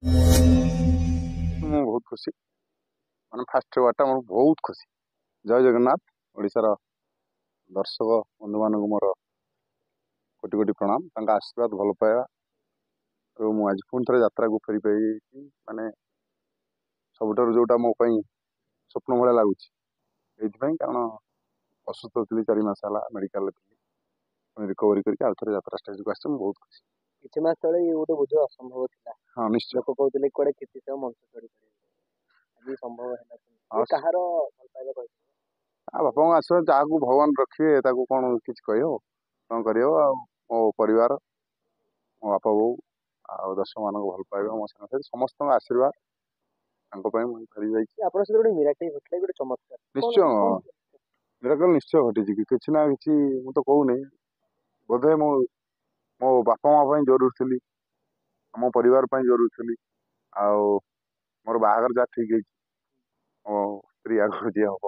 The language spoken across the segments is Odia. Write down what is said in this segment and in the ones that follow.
ମୁଁ ବହୁତ ଖୁସି ମାନେ ଫାଷ୍ଟ ୱାର୍ଡଟା ମୋର ବହୁତ ଖୁସି। ଜୟ ଜଗନ୍ନାଥ। ଓଡ଼ିଶାର ଦର୍ଶକ ବନ୍ଧୁମାନଙ୍କୁ ମୋର କୋଟି କୋଟି ପ୍ରଣାମ। ତାଙ୍କ ଆଶୀର୍ବାଦ ଭଲ ପାଇବା ଏବଂ ମୁଁ ଆଜି ପୁଣି ଥରେ ଯାତ୍ରାକୁ ଫେରି ପାଇଛି। ମାନେ ସବୁଠାରୁ ଯେଉଁଟା ମୋ ପାଇଁ ସ୍ୱପ୍ନ ଭଳିଆ ଲାଗୁଛି ଏଇଥିପାଇଁ, କାରଣ ଅସୁସ୍ଥ ଥିଲି 4 ମାସ ହେଲା ମେଡ଼ିକାଲରେ ଥିଲି। ରିକଭରି କରିକି ଆଉ ଥରେ ଯାତ୍ରା ଷ୍ଟେଜକୁ ଆସିଛି। ମୁଁ ବହୁତ ଖୁସି। କିଛି ମାସ ତଳେ ଗୋଟେ ବୋଝ ଅସମ୍ଭବ ଥିଲା। ହଁ ନିଶ୍ଚୟ। ଲୋକ କହୁଥିଲେ କୁଆଡେ କିଛି ତ ମଞ୍ଚ ଚଢି ପାରିବେ, ଆଜି ସମ୍ଭବ ହେଲା। କାହାର ଭଲ ପାଇବା କହିଥିଲେ? ବାପା ମା ଆଶୀର୍ବାଦ, ଯାହାକୁ ଭଗବାନ ରଖିବେ ତାକୁ କ'ଣ କିଛି କହିହେବ, କ'ଣ କରିହେବ। ଆଉ ମୋ ପରିବାର, ମୋ ବାପା ବୋଉ ଆଉ ଦର୍ଶକମାନଙ୍କୁ ଭଲ ପାଇବା, ମୋ ସାଙ୍ଗସାଥି ସମସ୍ତଙ୍କ ଆଶୀର୍ବାଦ ତାଙ୍କ ପାଇଁ ମୁଁ ଫେରି ଯାଇଛି। ଆପଣଙ୍କ ସହିତ ଗୋଟେ ମିରାକଲ ଘଟିଲା, ଗୋଟେ ଚମତ୍କାର। ନିଶ୍ଚୟ ମିରାକଲ ନିଶ୍ଚୟ ଘଟିଛି। କିଛି ନା କିଛି ମୁଁ ତ କହୁନି, ବୋଧେ ମୁଁ ମୋ ବାପା ମା ପାଇଁ ଜରୁରୀ ଥିଲି, ଆମ ପରିବାର ପାଇଁ ଜରୁରୀ ଥିଲି। ଆଉ ମୋର ବାହାଘର ଯାହା ଠିକ୍ ହେଇଛି, ମୋ ସ୍ତ୍ରୀ ଆଗକୁ ଯିଏ ହବ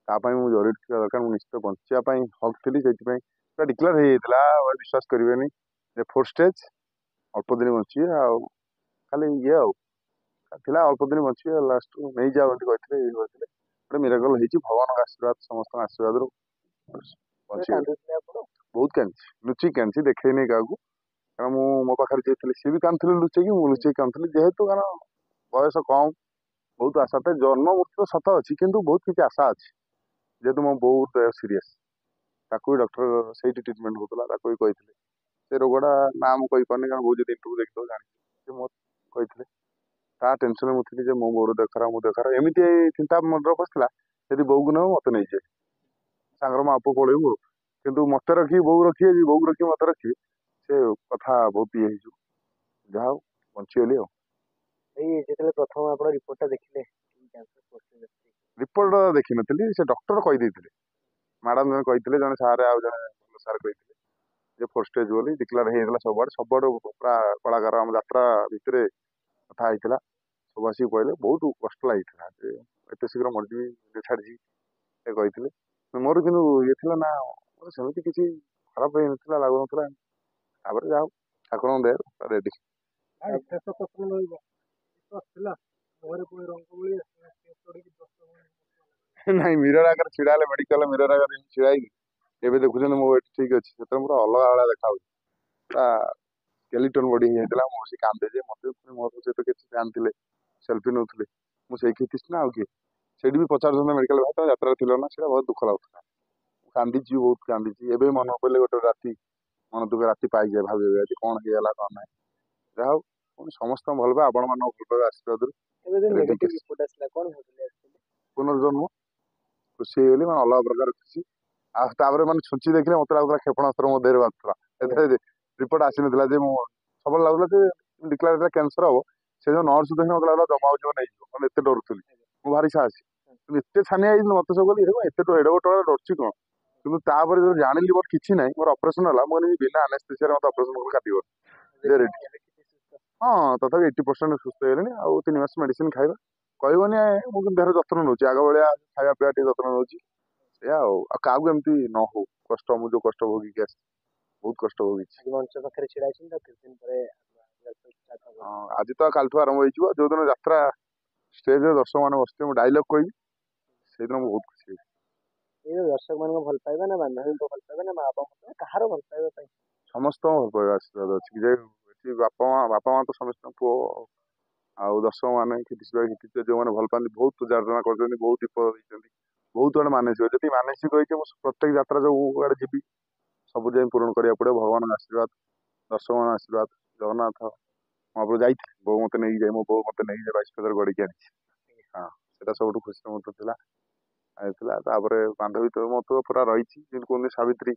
ତା ପାଇଁ ମୁଁ ଜରୁରୀ ଥିବା ଦରକାର। ମୁଁ ନିଶ୍ଚିତ ବଞ୍ଚିବା ପାଇଁ ହକ୍ ଥିଲି। ସେଇଥିପାଇଁ ପୁରା ଡିକ୍ଲେୟାର ହେଇଯାଇଥିଲା। ବିଶ୍ୱାସ କରିବେନି ଯେ 4th ଷ୍ଟେଜ୍ ଅଳ୍ପ ଦିନ ବଞ୍ଚିବେ, ଆଉ ଖାଲି ଇଏ ଆଉ ଥିଲା ଅଳ୍ପ ଦିନ ବଞ୍ଚିବେ, ଲାଷ୍ଟକୁ ନେଇଯାଅ ବୋଲି କହିଥିଲେ। ଇଏ କହିଥିଲେ ଗୋଟେ ମିରାକଲ ହେଇଛି। ଭଗବାନଙ୍କ ଆଶୀର୍ବାଦ, ସମସ୍ତଙ୍କ ଆଶୀର୍ବାଦରୁ ବଞ୍ଚିଗଲି। ବହୁତ କାନ୍ଦିଛି, ଲୁଚିକି କାନ୍ଦିଛି, ଦେଖେଇନି କାହାକୁ। କାରଣ ମୁଁ ମୋ ପାଖରେ ଯିଏ ଥିଲେ ସିଏ ବି କାନ୍ଦୁଥିଲେ ଲୁଚେଇକି, ମୁଁ ଲୁଚେଇକି କାନ୍ଦୁଥିଲି। ଯେହେତୁ କାରଣ ବୟସ କମ୍, ବହୁତ ଆଶା ଥାଏ। ଜନ୍ମ ମୃତ୍ୟୁ ତ ସତ ଅଛି, କିନ୍ତୁ ବହୁତ କିଛି ଆଶା ଅଛି। ଯେହେତୁ ମୋ ବୋଉ ଦେହ ସିରିୟସ୍, ତାକୁ ବି ଡକ୍ଟର ସେଇଠି ଟ୍ରିଟମେଣ୍ଟ ହେଉଥିଲା, ତାକୁ ବି କହିଥିଲେ ସେ ରୋଗଟା ନା ମୁଁ କହିପାରୁନି, କାରଣ ବୋଉ ଯଦି ଇଣ୍ଟରଭ୍ୟୁ ଦେଖିଥିବ ଜାଣିଛି। ସେ ମୋ କହିଥିଲେ, ତା ଟେନସନରେ ମୁଁ ଥିଲି ଯେ ମୋ ବୋଉର ଦେହ ଖରାପ, ମୋ ଦେହ ଖରାପ। ଏମିତି ଚିନ୍ତା ମନରେ ପଶିଥିଲା, ଯଦି ବୋଉକୁ ନେବ ମୋତେ ନେଇଯାଏ, ସାଙ୍ଗର ମା ପୁଅ ପଳେଇବୁ। କିନ୍ତୁ ମୋତେ ରଖିବି ବୋଉ ରଖିବେ, ବୋଉକୁ ରଖିବି ମୋତେ ରଖିବେ, ସେ କଥା ବହୁତ ଇଏ ହେଇଯିବ। ଯାହା ହଉ ବଞ୍ଚିଗଲି ଆଉ। ଏଇ ଯେତେବେଳେ ପ୍ରଥମ ଆପଣ ରିପୋର୍ଟଟା ଦେଖିଲେ, ରିପୋର୍ଟ ଦେଖିନଥିଲି, ସେ ଡକ୍ଟର କହିଦେଇଥିଲେ। ମ୍ୟାଡାମ ଜଣେ କହିଥିଲେ, ଜଣେ ସାର୍, ଆଉ ଜଣେ ଭଲ ସାର୍ କହିଥିଲେ ଯେ 4th ଷ୍ଟେଜ୍ ବୋଲି ଡିକ୍ଲେୟାର ହେଇଯାଇଥିଲା। ସବୁଆଡେ ପୁରା କଳାକାର ଆମ ଯାତ୍ରା ଭିତରେ କଥା ହେଇଥିଲା। ସବୁ ଆସିକି କହିଲେ, ବହୁତ କଷ୍ଟ ଲାଗିଥିଲା ଯେ ଏତେ ଶୀଘ୍ର ମରିଯିବି, ଛାଡ଼ିଯିବି ସେ କହିଥିଲେ। ମୋର କିନ୍ତୁ ଇଏ ଥିଲା ନା, ମୋର ସେମିତି କିଛି ଖରାପ ହେଇନଥିଲା, ଲାଗୁନଥିଲା। ତାପରେ ଯାହା ହଉ ଠାକୁରଙ୍କ ଦୟାରୁ ରେଡି। ନାଇଁ, ମିରର ଆଗରେ ଛିଡା ହେଲେ, ମେଡିକାଲ ମିରର ଆଗରେ ଛିଡା ହେଇକି ଏବେ ଦେଖୁଛନ୍ତି ମୋ ୱେଟ୍ ଠିକ୍ ଅଛି, ସେତେବେଳେ ପୁରା ଅଲଗା ଭଳିଆ ଦେଖାଯାଉଛି। ପୁରା ସ୍କେଲିଟନ ବଡି ହେଇଯାଇଥିଲା। ମୁଁ ବସି କାନ୍ଦେ ଯେ ମତେ ମୋ ସହିତ କିଛି ଜାଣିଥିଲେ, ସେଲ୍ଫି ନେଉଥିଲେ। ମୁଁ ସେଇଠି ଥିଲି ନା, ଆଉ କିଏ? ସେଇଠି ବି ପଚାରୁଛନ୍ତି ମେଡିକାଲ, ଭାଇ ତମେ ଯାତ୍ରାରେ ଥିଲ ନା? ସେଇଟା ବହୁତ ଦୁଃଖ ଲାଗୁଥିଲା। ମୁଁ କାନ୍ଦିଛି, ବହୁତ କାନ୍ଦିଛି। ଏବେ ମନେ ପଡ଼ିଲେ ଗୋଟେ ରାତି ମନ ଦୁଃଖ ରାତି ପାଇଯାଏ, ଭାବେ ଆଜି କ'ଣ ହେଇଗଲା କ'ଣ ନାହିଁ। ଯାହା ହଉ ପୁଣି ସମସ୍ତଙ୍କୁ ଭଲ ପାଏ, ଆପଣମାନଙ୍କ ଭଲ ପାଇବା ଆଶୀର୍ବାଦରୁ ପୁନର୍ଜନ୍ମ ଖୁସି ହେଇଗଲି, ମାନେ ଅଲଗା ପ୍ରକାର ଖୁସି। ଆଉ ତାପରେ ମାନେ ଛୁଞ୍ଚି ଦେଖିଲେ ମତେ ଲାଗୁଥିଲା କ୍ଷେପଣାସ୍ତ୍ର ମୋ ଦେହରେ ବାଜୁଥିଲା। ଏଥିରେ ରିପୋର୍ଟ ଆସିନଥିଲା ଯେ, ମୁଁ ସବୁବେଳେ ଲାଗୁଥିଲା ଯେ ଡିକ୍ଲେୟାର ହେଇଥିଲା କ୍ୟାନ୍ସର ହବ। ସେ ଯୋଉ ନର୍ସ ଦେଖିଲେ ମତେ ଲାଗୁଥିଲା ଜମା ଜୀବନ ନେଇଯିବ, ମାନେ ଏତେ ଡରୁଥିଲି। ମୁଁ ଭାରି ସାହସୀ, କିନ୍ତୁ ଏତେ ଛାନିଆ ହେଇଥିଲି। ମତେ ସବୁ କହିଲେ ଏତେ ଏଡେ ଗୋଟେ ଡରୁଛି କ'ଣ? କିନ୍ତୁ ତାପରେ ଯେତେବେଳେ ଜାଣିଲି ମୋର କିଛି ନାହିଁ, ମୋର ଅପରେସନ ହେଲା, ମୁଁ କହିଲି ବିନା ଆନେସ୍ଥେସିଆରେ ମତେ ଅପରେସନ କରି କାଟିବ। ହଁ, ତଥାପି 80% ସୁସ୍ଥ ହେଇଗଲେଣି। ଆଉ 3 ମାସ ମେଡିସିନ ଖାଇବା କହିବନି। ମୁଁ କିନ୍ତୁ ଦେହର ଯତ୍ନ ନେଉଛି, ଆଗ ଭଳିଆ ଖାଇବା ପିଇବା ଟିକେ ଯତ୍ନ ନେଉଛି। ସେଇଆ ଆଉ କାହାକୁ ଏମିତି ନ ହଉ କଷ୍ଟ। ମୁଁ ଯୋଉ କଷ୍ଟ ଭୋଗିକି ଆସିଛି, ବହୁତ କଷ୍ଟ ଭୋଗିଛି। ଆଜି ତ କାଲିଠୁ ଆରମ୍ଭ ହେଇଯିବ। ଯୋଉଦିନ ଯାତ୍ରା ଷ୍ଟେଜରେ ଦର୍ଶକ ମାନେ ବସିଥିବେ, ମୁଁ ଡାଇଲଗ କହିବି, ସେଇଦିନ ମୁଁ ବହୁତ ଖୁସି ହେଇଛି। ଦର୍ଶକ ମାନଙ୍କ ଭଲ ପାଇବା ନା, ବାନ୍ଧବୀଙ୍କ ଭଲ ପାଇବା ନା, ମା ବାପା, କାହାର ଭଲ ପାଇବା ପାଇଁ? ସମସ୍ତଙ୍କ ଭଲ ପାଇବା ଆଶୀର୍ବାଦ ଅଛି। ଯେ ବାପା ମା ତ ସମସ୍ତଙ୍କ ପୁଅ, ଆଉ ଦର୍ଶକ ମାନେ ଯୋଉମାନେ ଭଲ ପାଆନ୍ତି, ବହୁତ ପୂଜା ଅର୍ଚ୍ଚନା କରୁଛନ୍ତି, ବହୁତ ଦୀପ ଦେଇଛନ୍ତି, ବହୁତ ଆଡେ ମାନସିକ। ଯଦି ମାନସିକ ହେଇଛି, ମୁଁ ପ୍ରତ୍ୟେକ ଯାତ୍ରା ଯୋଉ ଆଡେ ଯିବି ସବୁ ଯାଇ ପୂରଣ କରିବାକୁ ପଡିବ। ଭଗବାନଙ୍କ ଆଶୀର୍ବାଦ, ଦର୍ଶକ ମାନଙ୍କ ଆଶୀର୍ବାଦ, ଜଗନ୍ନାଥ ମହାପ୍ରଭୁ ଯାଇଥିଲେ, ବୋଉ ମତେ ନେଇକି ଯାଇ, ମୋ ବୋଉ ମତେ ନେଇକି 22 ପାଦରେ ଗଡିକି ଆଣିଛି। ହଁ, ସେଟା ସବୁଠୁ ଖୁସିର ମୁହୂର୍ତ୍ତ ଥିଲା। ଥିଲା ତାପରେ ବାନ୍ଧବୀ ତ ମୋ ତ ପୁରା ରହିଛି, ଯେମିତି କୁହନ୍ତି ସାବିତ୍ରୀ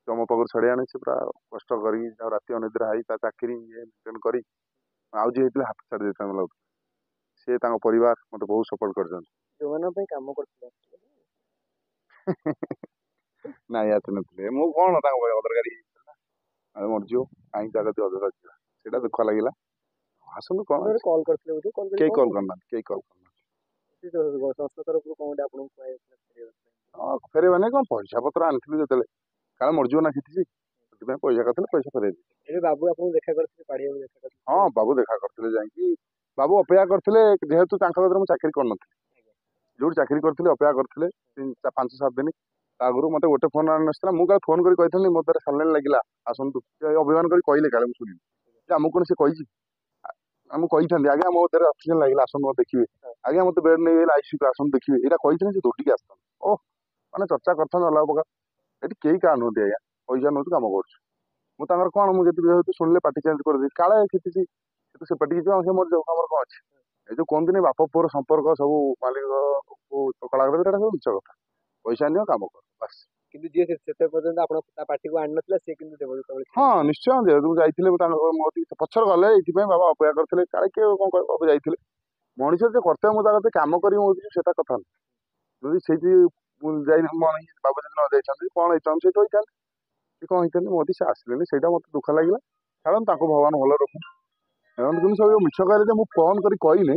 ତମ ପାଖରୁ ଛଡେଇ ଆଣିଛି। ପୁରା କଷ୍ଟ କରିକି ରାତି ଅନିଦ୍ରା ହେଇ ତା ଚାକିରି ମେଣ୍ଟେନ କରି, ଆଉ ଯିଏ ହେଇଥିଲେ ହାତ ଛାଡି ଦେଇଥାନ୍ତା ଲାଗୁଥିଲା। ସିଏ ତାଙ୍କ ପରିବାର ମତେ ବହୁତ ସପୋର୍ଟ କରିଛନ୍ତି। ଯୋଉମାନଙ୍କ ପାଇଁ କାମ କରୁଥିଲେ ନାଇଁ ଆସିନଥିଲେ। ମୁଁ କ'ଣ ତାଙ୍କ ଅଦରକାରୀ ଆଉ ମରିଯିବ, କାହିଁକି ତା କତି ଅଯଥା ଯିବା, ସେଇଟା ଦୁଃଖ ଲାଗିଲା। ଆସନ୍ତୁ, କ'ଣ କଲ୍ କରିଥିଲେ, କେହି କଲ୍ କରିନାହାନ୍ତି, କେହି କଲ୍ କରିନାହାନ୍ତି। ଫେରେଇବାନି କ'ଣ, ପଇସା ପତ୍ର ଆଣିଥିଲି ଯେତେବେଳେ, କାଳେ ମରିଯିବ ନା କିଛି, ସେଥିପାଇଁ ପଇସା କରିଥିଲେ ପଇସା ଫେରେଇ ଦେଇଛି। ଏବେ ବାବୁ ଆପଣଙ୍କୁ ଦେଖା କରିଥିଲେ, ପାଢିଆକୁ ଦେଖା କରିଥିଲେ? ହଁ ବାବୁ ଦେଖା କରିଥିଲେ, ଯାଇକି ବାବୁ ଅପେକ୍ଷା କରିଥିଲେ, ଯେହେତୁ ତାଙ୍କ କତିରେ ମୁଁ ଚାକିରି କରିନଥିଲି, ଯୋଉଠି ଚାକିରି କରିଥିଲି ଅପେକ୍ଷା କରିଥିଲେ 5-7 ଦିନ। ତା ଆଗରୁ ମତେ ଗୋଟେ ଫୋନ ଆସିଥିଲା, ମୁଁ କାଳେ ଫୋନ କରି କହିଥିଲି ମୋ ଦ୍ୱାରା ସାଲାଇନ୍ ଲାଗିଲା ଆସନ୍ତୁ, ସେ ଅଭିମାନ କରି କହିଲେ, କାଳେ ମୁଁ ଶୁଣିଲି ଯେ ଆମକୁ କଣ ସେ କହିଛି, ମୁଁ କହିଥାନ୍ତି ଆଜ୍ଞା ମୋ ଦେହରେ ଅକ୍ସିଜେନ ଲାଗିଲା ଆସନ୍ତୁ ମତେ ଦେଖିବେ, ଆଜ୍ଞା ମତେ ବେଡ୍ ନେଇଗଲେ ଆଇସିୟୁ ଆସନ୍ତୁ ଦେଖିବେ, ଏଇଟା କହିଥିଲେ ସେ ଦୌଡ଼ିକି ଆସିଥାନ୍ତି। ଓହ ମାନେ ଚର୍ଚ୍ଚା କରିଥାନ୍ତି ଅଲଗା ପ୍ରକାର। ଏଠି କେହି କାହା ନୁହନ୍ତି ଆଜ୍ଞା, ପଇସା ନେଉଛୁ କାମ କରୁଛୁ। ମୁଁ ତାଙ୍କର କଣ, ମୁଁ ଯଦି ଯେହେତୁ ଶୁଣିଲେ ପାଟି ଚେଞ୍ଜ କରିଦେବି, କାଳେ କିଛି ସେ ପାଟିକି ଯିବ ସେ ମରିଯାଉ, ଆମର କଣ ଅଛି। ଏଇ ଯୋଉ କୁହନ୍ତିନି ବାପ ପୁଅର ସମ୍ପର୍କ ସବୁ ମାଲିକ ଚକଳା କରିଦେବେ, ଏଇଟା ସବୁ ମିଛ କଥା। ପଇସା ନିଅ କାମ କର ବାସ୍। କିନ୍ତୁ ଯିଏ ସେତେ ପର୍ଯ୍ୟନ୍ତ ଆପଣ ତା ପାଟିକୁ ଆଣିନଥିଲା ସିଏ କିନ୍ତୁ ଦେବ ଯେତେବେଳେ ହଁ ନିଶ୍ଚୟ, ଯେହେତୁ ମୁଁ ଯାଇଥିଲେ ତାଙ୍କ ମୋ ପଛରେ ଗଲେ, ଏଇଥିପାଇଁ ବାବା ଅପେକ୍ଷା କରିଥିଲେ, କାଳେ କିଏ କଣ କହିବ, ବାବୁ ଯାଇଥିଲେ। ମଣିଷ ଯେ କର୍ତ୍ତବ୍ୟ ମୁଁ ତା କତିରେ କାମ କରିବି ମୁଁ ସେଟା କଥା ନୁହେଁ। ଯଦି ସେଇଠି ଯାଇ ବାବୁ ଯଦି ନ ଯାଇଥାନ୍ତି କଣ ହେଇଥାନ୍ତି, ସେଇଠି ରହିଥାନ୍ତି କି କଣ ହେଇଥାନ୍ତି, ମୋଦି ସେ ଆସିଲେନି, ସେଇଟା ମତେ ଦୁଃଖ ଲାଗିଲା। ଛାଡ଼ନ୍ତୁ ତାଙ୍କୁ ଭଗବାନ ଭଲ ରଖନ୍ତୁ। କିନ୍ତୁ ସବୁ ମିଛ କହିଲେ ଯେ ମୁଁ ଫୋନ କରି କହିନି,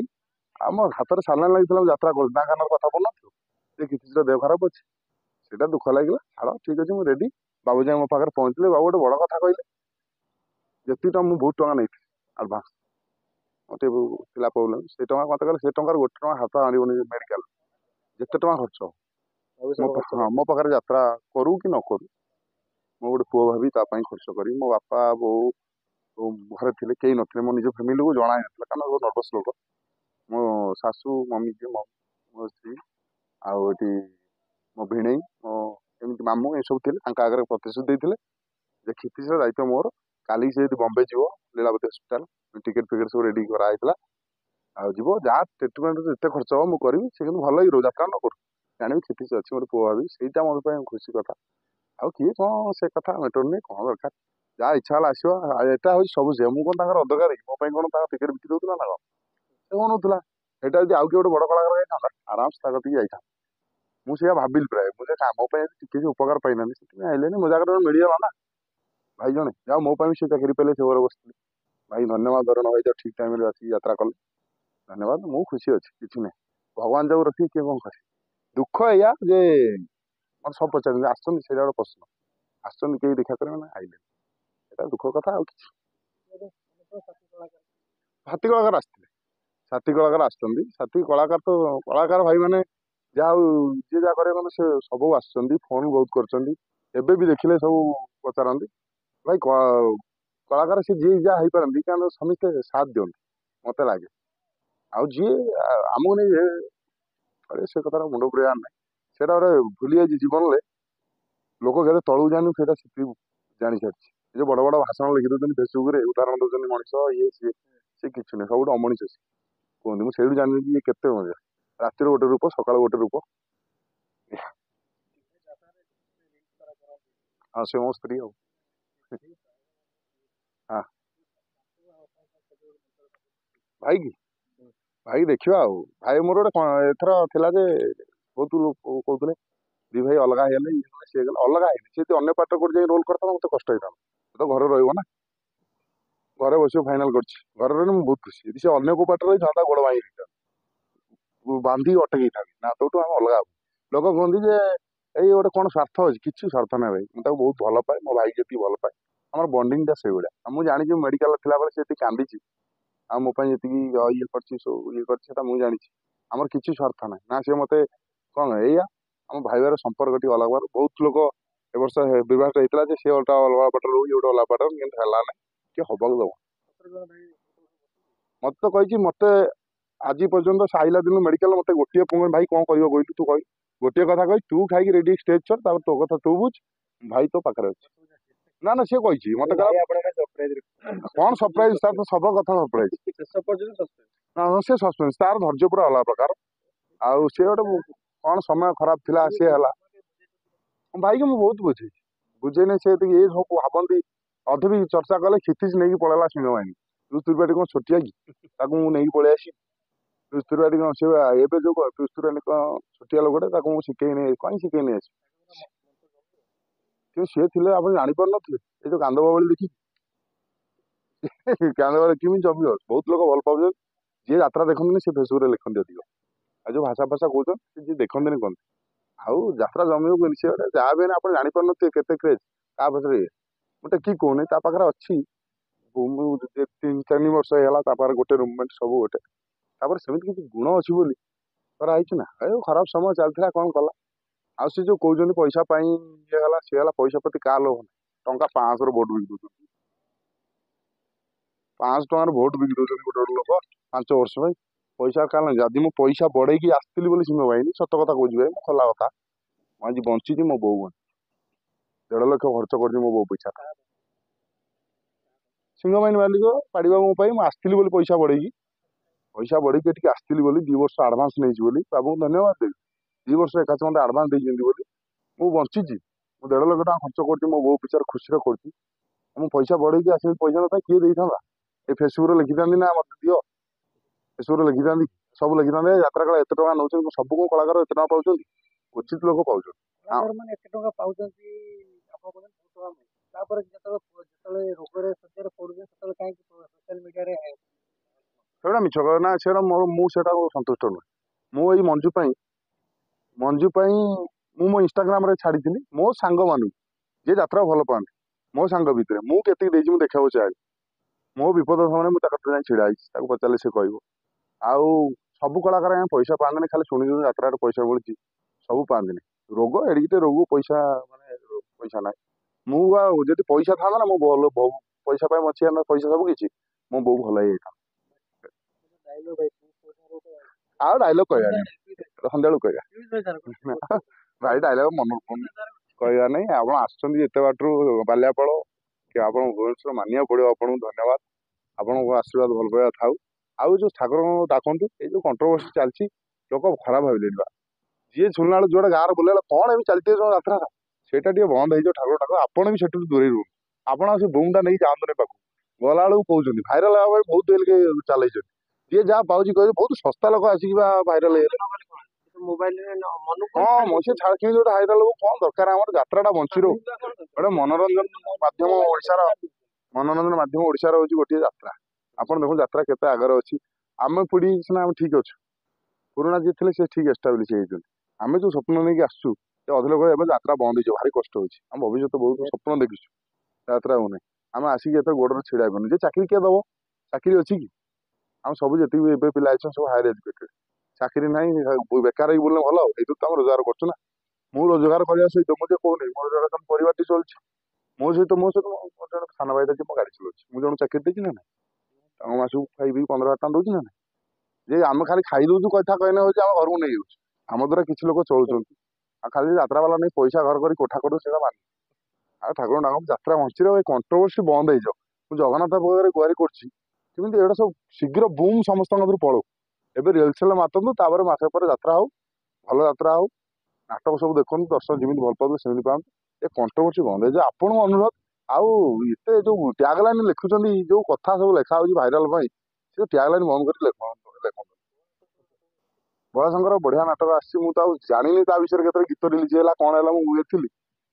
ଆମ ହାତରେ ସାଲାଇନ୍ ଲାଗିଥିଲା, ମୁଁ ଯାତ୍ରା କରୁଛି, ତାଙ୍କ କାନରେ କଥା ପଡୁନଥିବ ଯେ କିଛି ଦେହ ଖରାପ ଅଛି, ସେଇଟା ଦୁଃଖ ଲାଗିଲା। ଛାଡ଼ ଠିକ ଅଛି, ମୁଁ ରେଡି। ବାବୁ ଯାଇ ମୋ ପାଖରେ ପହଞ୍ଚିଲେ, ବାବୁ ଗୋଟେ ବଡ କଥା କହିଲେ, ଯେତିକି ଟଙ୍କା ମୁଁ ବହୁତ ଟଙ୍କା ନେଇଥିଲି ଆଡଭାନ୍ସ, ମତେ ଥିଲା ପ୍ରୋବ୍ଲେମ, ସେଇ ଟଙ୍କା ମତେ କହିଲେ ସେ ଟଙ୍କାର ଗୋଟେ ଟଙ୍କା ହାତ ଆଣିବନି ମେଡିକାଲ, ଯେତେ ଟଙ୍କା ଖର୍ଚ୍ଚ ହଁ ମୋ ପାଖରେ ଯାତ୍ରା କରୁ କି ନ କରୁ, ମୁଁ ଗୋଟେ ପୁଅ ଭାବି ତା ପାଇଁ ଖର୍ଚ୍ଚ କରି, ମୋ ବାପା ବୋଉ ଘରେ ଥିଲେ, କେହି ନଥିଲେ, ମୋ ନିଜ ଫ୍ୟାମିଲିକୁ ଜଣା ହେଇନଥିଲା, କାରଣ ବହୁତ ନର୍ଭସ୍ ଲୋକ। ମୋ ଶାଶୁ ମମି ଯିଏ ମୋ ସ୍ତ୍ରୀ, ଆଉ ଏଠି ମୋ ଭିଣେଇ, ମୋ ଏମିତି ମାମୁଁ ଏସବୁ ଥିଲେ, ତାଙ୍କ ଆଗରେ ପ୍ରତିଶ୍ରୁତି ଦେଇଥିଲେ ଯେ କ୍ଷିତିଶର ଦାୟିତ୍ୱ ମୋର। କାଲି ସେ ଯଦି ବମ୍ବେ ଯିବ ଲୀଳାବତୀ ହସ୍ପିଟାଲ, ଟିକେଟ ଫିକେଟ ସବୁ ରେଡି କରାହେଇଥିଲା, ଆଉ ଯିବ, ଯାହା ଟ୍ରିଟମେଣ୍ଟ ଯେତେ ଖର୍ଚ୍ଚ ହବ ମୁଁ କରିବି, ସେ କିନ୍ତୁ ଭଲ ହେଇ ରହୁ, ଯାତ୍ରା ନ କରୁ, ଜାଣିବି କ୍ଷିତିଶ ଅଛି ଗୋଟେ ପୁଅ ଭାବି, ସେଇଟା ମୋ ପାଇଁ ଖୁସି କଥା। ଆଉ କିଏ କଣ ସେ କଥା ମ୍ୟାଟର ନେଇ କଣ ଦରକାର, ଯାହା ଇଚ୍ଛା ହେଲା ଆସିବ। ଏଟା ହଉଛି ସବୁ ସେ, ମୁଁ କଣ ତାଙ୍କର ଅଧିକାରୀ, ମୋ ପାଇଁ କଣ ତାଙ୍କ ଟିକେଟ ବିକି ଦଉଥିଲା ନା କଣ, ସେ କଣ ନଉଥିଲା। ସେଇଟା ଯଦି ଆଉ କିଏ ଗୋଟେ ବଡ କଳାକାର ହେଇଥାନ୍ତା, ଆରାମସେ ତା କତିକି ଯାଇଥାନ୍ତା। ମୁଁ ସେଇଆ ଭାବିଲି ପ୍ରାୟ, ମୁଁ ଯେ କାମ ପାଇଁ ଟିକେ ଉପକାର ପାଇନାହାନ୍ତି, ସେଥିପାଇଁ ଆଇଲେନି, ମୋ ଜାଗାରେ ମିଳିଗଲା ନା ଭାଇ ଜଣେ, ଯାହା ମୋ ପାଇଁ ସେ ଚାକିରି ପାଇଲେ, ସେ ଘରେ ବସିଥିଲେ। ଭାଇ ଧନ୍ୟବାଦ, ଧରଣ ଭାଇ ଯାଉ ଠିକ ଟାଇମରେ ଆସିକି ଯାତ୍ରା କଲେ, ଧନ୍ୟବାଦ। ମୁଁ ଖୁସି ଅଛି, କିଛି ନାହିଁ, ଭଗବାନ ଯାକୁ ରଖିକି କିଏ କଣ କରେ। ଦୁଃଖ ଏଇଆ ଯେ ମତେ ସବୁ ପଚାରୁଛନ୍ତି ଆସୁଛନ୍ତି, ସେଇଟା ଗୋଟେ ପ୍ରଶ୍ନ, ଆସୁଛନ୍ତି କେହି ଦେଖା କରିବେ ନା, ଆଇଲେନି, ଏଇଟା ଦୁଃଖ କଥା ଆଉ କିଛି। ସାଥୀ କଳାକାର ଆସିଥିଲେ, ସାଥୀ କଳାକାର ଆସିଛନ୍ତି, ସାଥୀ କଳାକାର ତ କଳାକାର ଭାଇ ମାନେ ଯାହା ହଉ, ଯିଏ ଯାହା କରିବା ମାନେ ସେ ସବୁ ଆସୁଛନ୍ତି, ଫୋନ ବହୁତ କରୁଛନ୍ତି, ଏବେ ବି ଦେଖିଲେ ସବୁ ପଚାରନ୍ତି। ଭାଇ କଳାକାର ସେ ଯିଏ ଯାହା ହେଇପାରନ୍ତି, କାରଣ ସମସ୍ତେ ସାଥ ଦିଅନ୍ତି ମତେ ଲାଗେ। ଆଉ ଯିଏ ଆମକୁ ନେଇ ସେ କଥାର ମୁଣ୍ଡ ପୁରେଇବାର ନାହିଁ, ସେଇଟା ଗୋଟେ ଭୁଲି ଯାଇଛି ଜୀବନରେ। ଲୋକ କେତେ ତଳକୁ ଯାଆନ୍ତି ସେଇଟା ସେତିକି ଜାଣିସାରିଛି। ଏ ଯୋଉ ବଡ ବଡ ଭାଷଣ ଲେଖି ଦଉଛନ୍ତି ଫେସବୁକରେ, ଉଦାହରଣ ଦଉଛନ୍ତି ମଣିଷ ଇଏ ସିଏ, ସେ କିଛି ନାହିଁ, ସବୁଠୁ ଅମଣିଷ ସେ କୁହନ୍ତି। ମୁଁ ସେଇଠୁ ଜାଣିଲି ଯେ ଇଏ କେତେ ମଜା, ରାତିରେ ଗୋଟେ ରୂପ, ସକାଳୁ ଗୋଟେ ରୂପ। ହଁ ସେ ମୋ ସ୍ତ୍ରୀ ଆଉ। ହଁ ଭାଇ କି, ଭାଇ ଦେଖିବା ଆଉ। ଭାଇ ମୋର ଗୋଟେ ଏଥର ଥିଲା ଯେ ବହୁତ ଲୋକ କହୁଥିଲେ ଦି ଭାଇ ଅଲଗା ହେଇଗଲେ, ଇଏ ଗଲେ ସିଏ ଗଲେ, ଅଲଗା ହେଇନି। ସେ ଯଦି ଅନ୍ୟ ପାର୍ଟର କୋଉଠି ଯାଇ ରୋଲ କରିଥାନ୍ତା ମତେ କଷ୍ଟ ହେଇଥାନ୍ତା, ସେ ତ ଘରେ ରହିବ ନା, ଘରେ ବସିବ ଫାଇନାଲ କରିଛି, ଘରେ ରହିଲେ ମୁଁ ବହୁତ ଖୁସି। ଯଦି ସେ ଅନ୍ୟ କୋଉ ପାର୍ଟରେ ରହିଥାନ୍ତା ଗୋଡ ଭାଙ୍ଗି ହେଇଥାନ୍ତା, ବାନ୍ଧିକି ଅଟକି ହେଇଥାନ୍ତି ନା, ତୋଠୁ ଆମେ ଅଲଗା ହବୁ। ଲୋକ କୁହନ୍ତି ଯେ ଏଇ ଗୋଟେ କଣ ସ୍ୱାର୍ଥ ଅଛି, କିଛି ସ୍ୱାର୍ଥ ନାହିଁ ଭାଇ, ମୁଁ ତାକୁ ବହୁତ ଭଲ ପାଏ, ମୋ ଭାଇ ଯେତିକି ଭଲ ପାଏ, ଆମର ବଣ୍ଡିଙ୍ଗ ଟା ସେଇଭଳିଆ। ଆଉ ମୁଁ ଜାଣିଛି ମେଡିକାଲ ଥିଲାବେଳେ ସେ ଯେତିକି କାନ୍ଦିଛି, ଆଉ ମୋ ପାଇଁ ଯେତିକି ଇଏ କରିଛି, ସବୁ ଇଏ କରିଛି, ସେଟା ମୁଁ ଜାଣିଛି। ଆମର କିଛି ସ୍ୱାର୍ଥ ନାହିଁ ନା, ସେ ମତେ କଣ ଏଇଆ, ଆମ ଭାଇବାର ସମ୍ପର୍କ ଟିକେ ଅଲଗା। ବହୁତ ଲୋକ ଏ ବର୍ଷ ବିବାହ ହେଇଥିଲା ଯେ ସେ ଗୋଟେ ଅଲଗା ପାଟର ରହୁଛି, ଗୋଟେ ଅଲଗା ପାଟର, କିନ୍ତୁ ହେଲା ନାହିଁ, କିଏ ହବାକୁ ଦବ। ମତେ ତ କହିଛି, ମତେ ଆଜି ପର୍ଯ୍ୟନ୍ତ ସେ ଆଇଲା ଦିନ ମେଡିକାଲ ମତେ ଗୋଟିଏ ଭାଇ କଣ କହିବ କହିଲୁ, ତୁ କହି ଗୋଟିଏ କଥା କହି, ତୁ ଖାଇକି ରେଡି ଷ୍ଟେଜ ଛାଡ, ତାପରେ ତୋ କଥା ତୁ ବୁଝ, ଭାଇ ତୋ ପାଖରେ ଅଛି। ନା ନା ସିଏ କହିଛି ମତେ କଣ ସରପ୍ରାଇଜ, ତାର ତ ସବୁ କଥା ସରପ୍ରାଇଜ, ନା ସେ ସସ୍ପେନ୍ସ, ତାର ଧୈର୍ଯ୍ୟ ପୁରା ଅଲଗା ପ୍ରକାର। ଆଉ ସିଏ ଗୋଟେ କଣ ସମୟ ଖରାପ ଥିଲା, ସିଏ ହେଲା ଭାଇକି ମୁଁ ବହୁତ ବୁଝେଇଛି, ବୁଝେଇନି ସେ ଏ ସବୁ ଭାବନ୍ତି, ଅଧେ ବି ଚର୍ଚ୍ଚା କଲେ କ୍ଷିତିଶ ନେଇକି ପଳେଇଲା ସିଂହବାହିନୀ, ପିୟୁଷ ତ୍ରିପାଠୀ କଣ ଛୋଟିଆ କି, ତାକୁ ମୁଁ ନେଇକି ପଳେଇ ଆସିବି। ପିୟୁଷ ତ୍ରିପାଠୀ କଣ ସେ ଏବେ ଯୋଉ ପିୟୁଷ ତ୍ରିପାଠୀ କଣ ଛୋଟିଆ ଲୋକଟେ, ତାକୁ ମୁଁ ଶିଖେଇ ନେଇ କାହିଁ ଶିଖେଇ ନେଇ ଆସିବି। କିନ୍ତୁ ସିଏ ଥିଲେ ଆପଣ ଜାଣିପାରୁନଥିଲେ, ଏଇ ଯୋଉ କାନ୍ଦ ବାବଳି ଦେଖି କାନ୍ଦ ବାବଳି କେମିତି ଜମିବ, ବହୁତ ଲୋକ ଭଲ ପାଉଛନ୍ତି। ଯିଏ ଯାତ୍ରା ଦେଖନ୍ତିନି ସେ ଫେସବୁକରେ ଲେଖନ୍ତି ଅଧିକ, ଆଉ ଯୋଉ ଭାଷା ଫାଷା କହୁଛନ୍ତି ସେ ଯିଏ ଦେଖନ୍ତିନି କହନ୍ତି। ଆଉ ଯାତ୍ରା ଜମିବ କେମିତି, ସେ ଯାହା ବି ଆପଣ ଜାଣିପାରୁନଥିବେ କେତେ କ୍ରେଜ କାହା ପଛରେ ଇଏ। ମୁଁ ଟେକି କହୁନି ତା ପାଖରେ ଅଛି। 3-4 ବର୍ଷ ହେଇଗଲା ତା ପାଖରେ ଗୋଟେ ରୁମମେଟ୍ ସବୁ ଗୋଟେ। ତାପରେ ସେମିତି କିଛି ଗୁଣ ଅଛି ବୋଲି କରାହେଇଛି ନା। ଏ ଖରାପ ସମୟ ଚାଲିଥିଲା କଣ କଲା। ଆଉ ସେ ଯୋଉ କହୁଛନ୍ତି ପଇସା ପାଇଁ ଇଏ ହେଲା ସିଏ ହେଲା, ପଇସା ପ୍ରତି କାହା ଲୋଭ ନାହିଁ। ଟଙ୍କା 500ର ଭୋଟ ବିକି ଦଉଛନ୍ତି। 500 ଟଙ୍କାର ଭୋଟ ବିକି ଦଉଛନ୍ତି ଗୋଟେ ଗୋଟେ ଲୋକ 5 ବର୍ଷ ପାଇଁ। ପଇସା କାହା ନାହିଁ। ଯଦି ମୁଁ ପଇସା ବଢେଇକି ଆସିଥିଲି ବୋଲି ସିଂହ ବାହିନୀ, ସତ କଥା କହୁଛି ଭାଇ, ମୁଁ ଖୋଲା କଥା, ମୁଁ ଆଜି ବଞ୍ଚିଛି ମୋ ବୋଉ ପାଇଁ। 1.5 ଲକ୍ଷ ଖର୍ଚ୍ଚ କରିଛି ମୋ ବୋଉ ପଇସା। ସିଂହ ବାହିନୀ ମାଲିକ ପାଡିବା ମୋ ପାଇଁ ମୁଁ ଆସିଥିଲି ବୋଲି ପଇସା ବଢେଇକି ଏଠିକି ଆସିଥିଲି ବୋଲି 2 ବର୍ଷ ଆଡଭାନ୍ସ ନେଇଛି ବୋଲି ବାବୁଙ୍କୁ ଧନ୍ୟବାଦ ଦେବି। 2 ବର୍ଷ ଏକାଥରେ ମୋତେ ଆଡଭାନ୍ସ ଦେଇଛନ୍ତି ବୋଲି ମୁଁ ବଞ୍ଚିଛି। ମୁଁ 1.5 ଲକ୍ଷ ଟଙ୍କା ଖର୍ଚ୍ଚ କରୁଛି ମୋ ବୋଉ ପିଛାରେ ଖୁସିରେ କରୁଛି। ମୁଁ ପଇସା ବଢେଇକି ଆସିବି, ପଇସା ନଥାଏ କିଏ ଦେଇଥାନ୍ତା? ଏ ଫେସବୁକରେ ଲେଖିଥାନ୍ତି ନା ମତେ ଦିଅ, ଫେସବୁକରେ ଲେଖିଥାନ୍ତି, ସବୁ ଲେଖିଥାନ୍ତେ ଯାତ୍ରା କଳା ଏତେ ଟଙ୍କା ନଉଛନ୍ତି, ସବୁ କୋଉ କଳାକାର ଏତେ ଟଙ୍କା ପାଉଛନ୍ତି? କ୍ୱଚିତ ଲୋକ ପାଉଛନ୍ତି। କଳାକାର ମାନେ ଏତେ ଟଙ୍କା ପାଉଛନ୍ତି, ଆପଣ କହୁଛନ୍ତି ବହୁତ ଟଙ୍କା ମିଳୁଛି। ତାପରେ ଯେତେବେଳେ ରୋଗରେ ଶଯ୍ୟାରେ ପଡୁଛନ୍ତି ସେତେବେଳେ କାହିଁକି ସୋସିଆଲ ମିଡିଆରେ ସେଗୁଡ଼ା ମିଛ କଥା ନା, ସେଗୁଡ଼ା ମୁଁ ସେଟା ସନ୍ତୁଷ୍ଟ ନୁହେଁ। ମୁଁ ଏଇ ମଞ୍ଜୁ ପାଇଁ ମୁଁ ମୋ ଇନଷ୍ଟାଗ୍ରାମରେ ଛାଡିଥିଲି ମୋ ସାଙ୍ଗମାନଙ୍କୁ, ଯିଏ ଯାତ୍ରା ଭଲ ପାଆନ୍ତି, ମୋ ସାଙ୍ଗ ଭିତରେ ମୁଁ କେତିକି ଦେଇଛି ମୁଁ ଦେଖିବାକୁ ଚାହେଁ। ମୋ ବିପଦ ସମୟରେ ମୁଁ ତା କତିରେ ଯାଇ ଛିଡା ହେଇଛି, ତାକୁ ପଚାରିଲେ ସେ କହିବ। ଆଉ ସବୁ କଳାକାର ଆଜ୍ଞା ପଇସା ପାଆନ୍ତିନି, ଖାଲି ଶୁଣିଛନ୍ତି ଯାତ୍ରାରେ ପଇସା ମିଳୁଛି, ସବୁ ପାଆନ୍ତିନି। ରୋଗ ଏଡିକିଟେ ରୋଗ, ପଇସା ମାନେ ପଇସା ନାହିଁ। ମୁଁ ଆଉ ଯଦି ପଇସା ଥାନ୍ତା ନା, ମୁଁ ଭଲ ପଇସା ପାଇଁ ବଞ୍ଚିବା ନା, ପଇସା ସବୁ କିଛି, ମୋ ବୋଉ ଭଲ ହେଇଯାଇଥାନ୍ତା। ଆଉ ଡାଇଲଗ କହିବାନି, ସନ୍ଧ୍ୟାବେଳକୁ କହିବା ଭାଇ, ଡାଇଲଗ ମନକୁ ପଡୁନି, କହିବା ନାହିଁ। ଆପଣ ଆସୁଛନ୍ତି ଏତେ ବାଟରୁ ବାଲିଆପାଳ କି ଆପଣ ଭୁବନେଶ୍ୱର, ମାନିବାକୁ ପଡିବ ଆପଣଙ୍କୁ, ଧନ୍ୟବାଦ। ଆପଣଙ୍କ ଆଶୀର୍ବାଦ ଭଲ ପାଇବା ଥାଉ। ଆଉ ଯୋଉ ଠାକୁରଙ୍କୁ ଡାକନ୍ତୁ, ଏଇ ଯୋଉ କଣ୍ଟ୍ରୋଭର୍ସି ଚାଲିଛି ଲୋକ ଖରାପ ଭାବିଲେଣି ବା। ଯିଏ ଶୁଣିଲା ବେଳକୁ ଯୁଆଡେ ଗାଁରେ ବୁଲେଇଲା କଣ ଏମିତି ଚାଲିଛି ଯାତ୍ରା, ସେଇଟା ଟିକେ ବନ୍ଦ ହେଇଯିବ। ଠାକୁର ଆପଣ ବି ସେଠୁ ଦୂରେଇ ରୁହନ୍ତୁ। ଆପଣ ଆଉ ସେ ବୁମଟା ନେଇକି ଯାଆନ୍ତୁନି ପାଖକୁ। ଗଲା ବେଳକୁ କହୁଛନ୍ତି ଭାଇରାଲ ହେବା ପାଇଁ ବହୁତ ଚାଲେଇଛନ୍ତି। ଯିଏ ଯାହା ପାଉଛି କହିବେ, ବହୁତ ଶସ୍ତା ଲୋକ ଆସିକି ବା ଭାଇରାଲ ହେଇଗଲେ। ମୋବାଇଲରେ ହଁ ମୁଁ ସେ ଛାଡ଼ କେମିତି ଗୋଟେ ଭାଇରାଲ ହବ, କଣ ଦରକାର? ଆମର ଯାତ୍ରାଟା ବଞ୍ଚି ରହୁ। ଗୋଟେ ମନୋରଞ୍ଜନ ମାଧ୍ୟମ ଓଡିଶାର ହଉଛି ଗୋଟିଏ ଯାତ୍ରା। ଆପଣ ଦେଖନ୍ତୁ ଯାତ୍ରା କେତେ ଆଗରେ ଅଛି। ଆମେ ପିଢି ସିନା ଆମେ ଠିକ ଅଛୁ, ପୁରୁଣା ଯିଏ ଥିଲେ ସେ ଠିକ ଏଷ୍ଟାବ୍ଲିଶ ହେଇଛନ୍ତି। ଆମେ ଯୋଉ ସ୍ୱପ୍ନ ନେଇକି ଆସିଛୁ, ସେ ଅଧ ଲୋକ ଏବେ ଯାତ୍ରା ବନ୍ଦ ହେଇଯିବ, ଭାରି କଷ୍ଟ ହଉଛି। ଆମ ଭବିଷ୍ୟତ ବହୁତ ସ୍ୱପ୍ନ ଦେଖିଛୁ, ଯାତ୍ରା ହଉନି। ଆମେ ଆସିକି ଏତେ ଗୋଡରେ ଛିଡା ହେଇପାରୁନି। ଯେ ଚାକିରି କିଏ ଦବ? ଚାକିରି ଅଛି କି? ଆମେ ସବୁ ଯେତିକି ଏବେ ପିଲା ଅଛନ୍ତି ସବୁ ହାୟର ଏଜୁକେଟେଡ, ଚାକିରି ନାହିଁ, ବେକାର ହେଇକି ବୁଲିଲେ ଭଲ ହବ? ଏଇଠୁ ତ ଆମେ ରୋଜଗାର କରୁଛୁ ନା। ମୁଁ ରୋଜଗାର କରିବା ସହିତ ମୁଁ ଟିକେ କହୁନି, ମୋ ରୋଜଗାର ତମ ପରିବାରଟି ଚଳୁଛି। ମୋ ସହିତ ମୋର ଜଣେ ସାନ ଭାଇଟା ଅଛି, ମୋ ଗାଡି ଚଳୁଛି। ମୁଁ ଜଣକୁ ଚାକିରି ଦେଇଛି ନା ନାହିଁ? ତାଙ୍କ ମାସକୁ ଖାଇବି 15,000 ଟଙ୍କା ଦଉଛି ନା ନାହିଁ? ଯେ ଆମେ ଖାଲି ଖାଇଦଉଛୁ, କଥା କହିନେ ହଉଛି ଆମ ଘରକୁ ନେଇଯାଉଛି। ଆମ ଦ୍ୱାରା କିଛି ଲୋକ ଚଳୁଛନ୍ତି। ଆଉ ଖାଲି ଯାତ୍ରା ବାଲା ନେଇ ପଇସା ଘର କରି କୋଠା କରୁ, ସେଇଟା ମାନେ। ଆଉ ଠାକୁର ଡାକ ଯାତ୍ରା ବଞ୍ଚି ରହୁ, ଏଇ କଣ୍ଟ୍ରୋଭର୍ସି ବନ୍ଦ ହେଇଯାଉ। ମୁଁ ଜଗନ୍ନାଥ ପାଖରେ ଗୁହାରି କରୁଛି, କେମିତି ଏଗୁଡ଼ା ସବୁ ଶୀଘ୍ର ବୁମ୍ ସମସ୍ତଙ୍କ କତିରୁ ପଳଉ। ଏବେ ରିହର୍ସାଲ ମାତନ୍ତୁ, ତାପରେ ମାସେ ପରେ ଯାତ୍ରା ହଉ, ଭଲ ଯାତ୍ରା ହଉ, ନାଟକ ସବୁ ଦେଖନ୍ତୁ, ଦର୍ଶକ ଯେମିତି ଭଲ ପାଉଥିଲେ ସେମିତି ପାଆନ୍ତୁ। ଏ କଣ୍ଟ୍ରୋଭର୍ସି ବନ୍ଦ ହେଇଯାଉ, ଆପଣଙ୍କୁ ଅନୁରୋଧ। ଆଉ ଏତେ ଯୋଉ ଟ୍ୟାଗ ଲାଇନ ଲେଖୁଛନ୍ତି, ଯୋଉ କଥା ସବୁ ଲେଖା ହଉଛି ଭାଇରାଲ ପାଇଁ, ସେ ଟ୍ୟାଗ ଲାଇନ ବନ୍ଦ କରି ଲେଖନ୍ତୁ। ବଳାଶଙ୍କର ବଢିଆ ନାଟକ ଆସିଛି। ମୁଁ ତ ଆଉ ଜାଣିନି ତା ବିଷୟରେ, କେତେବେଳେ ଗୀତ ରିଲିଜ ହେଲା କଣ ହେଲା ମୁଁ ଥିଲି,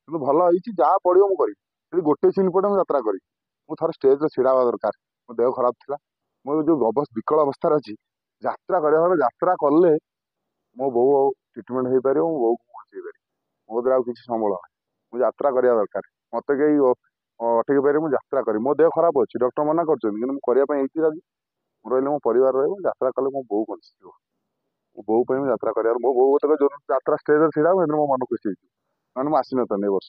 କିନ୍ତୁ ଭଲ ହେଇଛି। ଯାହା ପଡିବ ମୁଁ କରିବି। ଯଦି ଗୋଟେ ସିନ୍ ପଡେ ମୁଁ ଯାତ୍ରା କରିବି। ମୁଁ ଥରେ ଷ୍ଟେଜରେ ଛିଡା ହବା ଦରକାର। ମୋ ଦେହ ଖରାପ ଥିଲା, ମୋ ଯୋଉ ବିକଳ ଅବସ୍ଥାରେ ଅଛି, ଯାତ୍ରା କରିବା ପରେ ଯାତ୍ରା କଲେ ମୋ ବୋଉ ଆଉ ଟ୍ରିଟମେଣ୍ଟ ହେଇପାରିବ, ମୋ ବୋଉକୁ ବଞ୍ଚେଇ ପାରିବ। ମୋ ଦ୍ୱାରା ଆଉ କିଛି ସମ୍ଭଳ ନାହିଁ। ମୁଁ ଯାତ୍ରା କରିବା ଦରକାର। ମତେ କେହି ଅଟକେଇ ପାରିବେ, ମୁଁ ଯାତ୍ରା କରିବି। ମୋ ଦେହ ଖରାପ ଅଛି, ଡକ୍ଟର ମନା କରୁଛନ୍ତି, କିନ୍ତୁ ମୁଁ କରିବା ପାଇଁ ହେଇଛି ରାଜି। ମୁଁ ରହିଲେ ମୋ ପରିବାର ରହିବ, ଯାତ୍ରା କଲେ ମୋ ବୋଉ ବଞ୍ଚିଯିବ। ମୋ ବୋଉ ପାଇଁ ମୁଁ ଯାତ୍ରା କରିବାର, ମୋ ବୋଉ ଯେତେବେଳେ ଯୋଉ ଯାତ୍ରା ଷ୍ଟେଜରେ ଛିଡା ହବ, ସେଦିନ ମୋ ମନ ଖୁସି ହେଇଯିବ। ନହେଲେ ମୁଁ ଆସିନଥାନ୍ତି ଏ ବର୍ଷ।